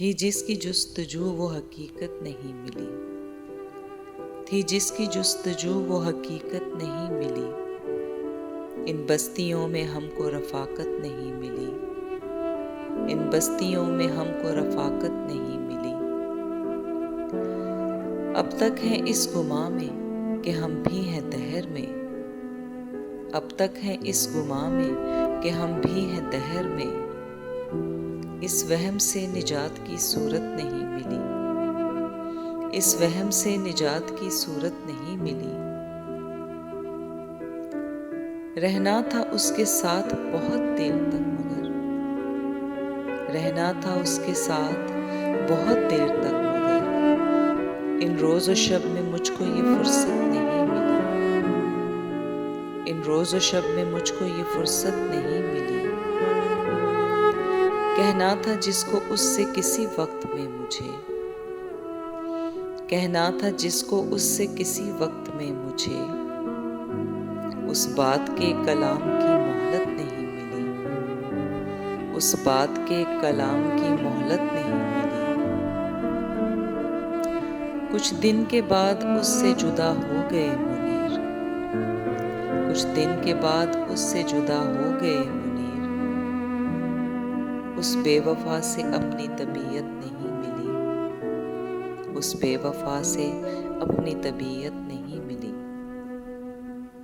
थी जिसकी जुस्तजू वो हकीकत नहीं मिली, थी जिसकी जुस्तजू वो हकीकत नहीं मिली। इन बस्तियों में हमको रफ़ाकत नहीं मिली, इन बस्तियों में हमको रफ़ाकत नहीं मिली। अब तक है इस गुमा में कि हम भी हैं दहर में, अब तक है इस गुमा में कि हम भी हैं दहर में। इस वहम से निजात की सूरत नहीं मिली, इस वहम से निजात की सूरत नहीं मिली। रहना था उसके साथ बहुत देर तक मगर, रहना था उसके साथ बहुत देर तक मगर, इन रोज़ व शब में मुझको ये फुर्सत नहीं मिली, इन रोज़ व शब में मुझको ये फुर्सत नहीं मिली। कहना था जिसको उससे किसी वक्त में मुझे, कहना था जिसको उससे किसी वक्त में मुझे, उस बात के कलाम की मोहलत नहीं मिली, उस बात के कलाम की मोहलत नहीं मिली। कुछ दिन के बाद उससे जुदा हो गए मुनीर, कुछ दिन के बाद उससे जुदा हो गए मुनीर। उस बेवफा से अपनी तबीयत नहीं मिली, उस बेवफा से अपनी तबीयत नहीं